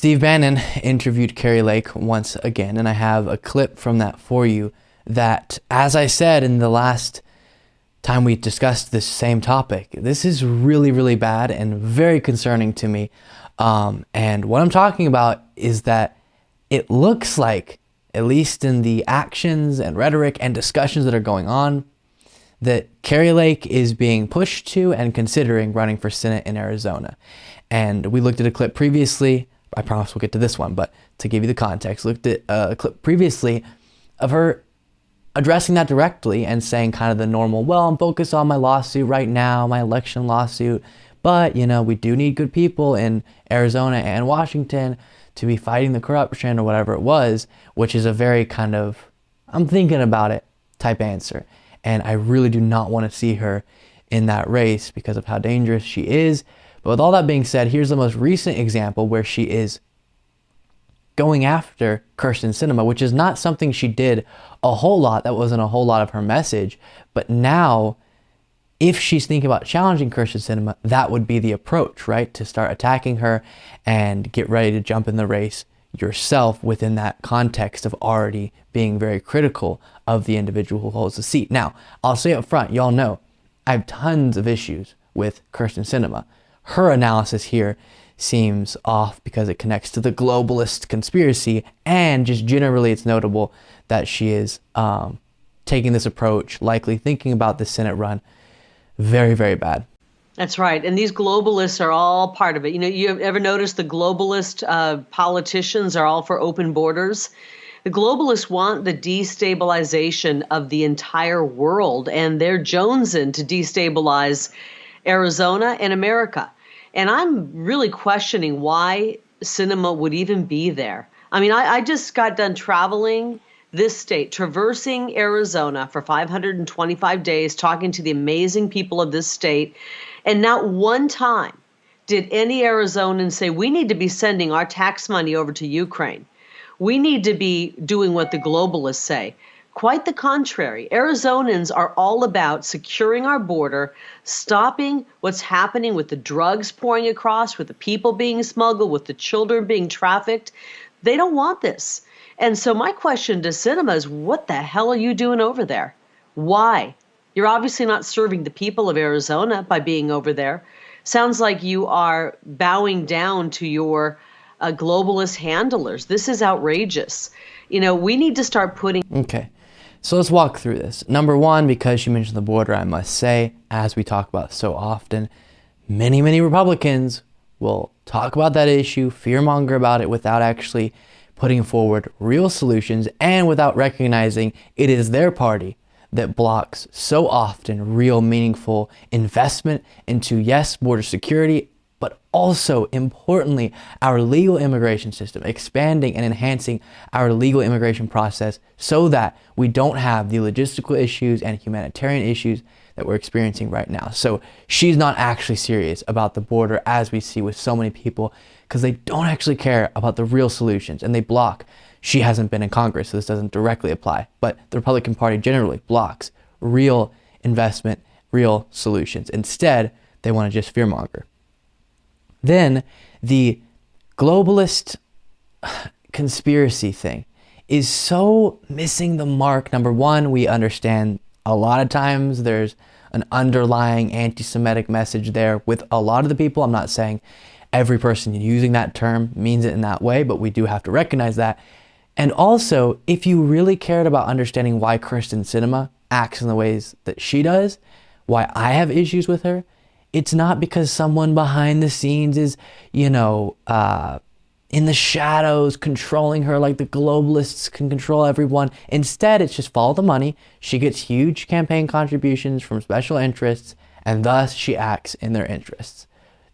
Steve Bannon interviewed Kari Lake once again, and I have a clip from that for you that, as I said in the last time we discussed this same topic, this is really, really bad and very concerning to me. And what I'm talking about is that it looks like, at least in the actions and rhetoric and discussions that are going on, that Kari Lake is being pushed to and considering running for Senate in Arizona. And we looked at a clip previously. I promise we'll get to this one, but to give you the context, looked at a clip previously of her addressing that directly and saying kind of the normal, well, I'm focused on my lawsuit right now, my election lawsuit, but, you know, we do need good people in Arizona and Washington to be fighting the corruption or whatever it was, which is a very kind of, I'm thinking about it type answer. And I really do not want to see her in that race because of how dangerous she is. But with all that being said, here's the most recent example where she is going after Kyrsten Sinema, which is not something she did a whole lot. That wasn't a whole lot of her message. But now, if she's thinking about challenging Kyrsten Sinema, that would be the approach, right? To start attacking her and get ready to jump in the race yourself within that context of already being very critical of the individual who holds the seat. Now, I'll say up front, y'all know, I have tons of issues with Kyrsten Sinema. Her analysis here seems off because it connects to the globalist conspiracy, and just generally it's notable that she is taking this approach, likely thinking about the Senate run. Very, very bad. That's right. And these globalists are all part of it. You know, you ever notice the globalist politicians are all for open borders? The globalists want the destabilization of the entire world, and they're jonesing to destabilize Arizona and America. And I'm really questioning why Sinema would even be there. I mean, I just got done traveling this state, traversing Arizona for 525 days, talking to the amazing people of this state. And not one time did any Arizonan say, we need to be sending our tax money over to Ukraine. We need to be doing what the globalists say. Quite the contrary. Arizonans are all about securing our border, stopping what's happening with the drugs pouring across, with the people being smuggled, with the children being trafficked. They don't want this. And so my question to Sinema is, what the hell are you doing over there? Why? You're obviously not serving the people of Arizona by being over there. Sounds like you are bowing down to your globalist handlers. This is outrageous. You know, we need to start putting... Okay. So let's walk through this. Number one, because you mentioned the border, I must say, as we talk about so often, many, many Republicans will talk about that issue, fearmonger about it without actually putting forward real solutions and without recognizing it is their party that blocks so often real meaningful investment into, yes, border security, but also, importantly, our legal immigration system, expanding and enhancing our legal immigration process so that we don't have the logistical issues and humanitarian issues that we're experiencing right now. So she's not actually serious about the border, as we see with so many people, because they don't actually care about the real solutions, and they block. She hasn't been in Congress, so this doesn't directly apply, but the Republican Party generally blocks real investment, real solutions. Instead, they want to just fearmonger. Then the globalist conspiracy thing is so missing the mark. Number one, we understand a lot of times there's an underlying anti-Semitic message there with a lot of the people. I'm not saying every person using that term means it in that way, but we do have to recognize that. And also, if you really cared about understanding why Kyrsten Sinema acts in the ways that she does, why I have issues with her, it's not because someone behind the scenes is, in the shadows controlling her like the globalists can control everyone. Instead, it's just follow the money. She gets huge campaign contributions from special interests, and thus she acts in their interests.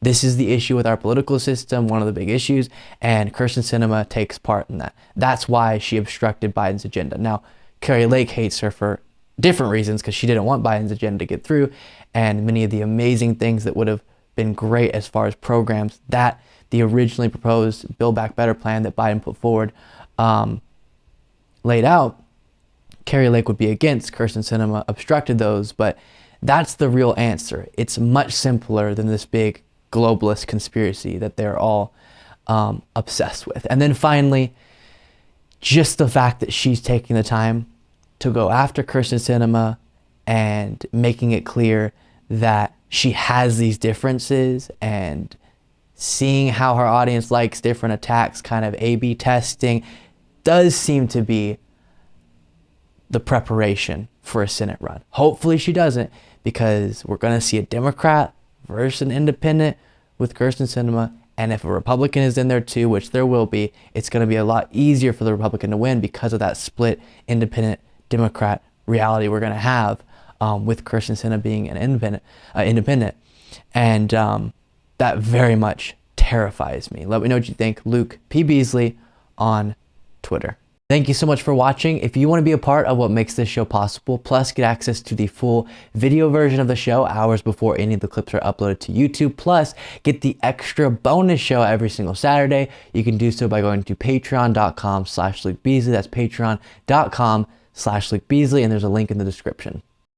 This is the issue with our political system, one of the big issues, and Kyrsten Sinema takes part in that. That's why she obstructed Biden's agenda. Now, Kari Lake hates her for different reasons because she didn't want Biden's agenda to get through, and many of the amazing things that would have been great as far as programs that the originally proposed Build Back Better plan that Biden put forward laid out, Kari Lake would be against. Kyrsten Sinema obstructed those, but that's the real answer. It's much simpler than this big globalist conspiracy that they're all obsessed with. And then finally, just the fact that she's taking the time to go after Kyrsten Sinema and making it clear that she has these differences, and seeing how her audience likes different attacks, kind of A/B testing, does seem to be the preparation for a Senate run. Hopefully she doesn't, because we're going to see a Democrat versus an independent with Kyrsten Sinema. And if a Republican is in there too, which there will be, it's going to be a lot easier for the Republican to win because of that split independent Democrat reality we're going to have with Kyrsten Sinema being an independent. And that very much terrifies me. Let me know what you think. Luke P. Beasley on Twitter. Thank you so much for watching. If you want to be a part of what makes this show possible, plus get access to the full video version of the show hours before any of the clips are uploaded to YouTube, plus get the extra bonus show every single Saturday, you can do so by going to patreon.com/Luke Beasley. That's patreon.com/Luke Beasley, and there's a link in the description.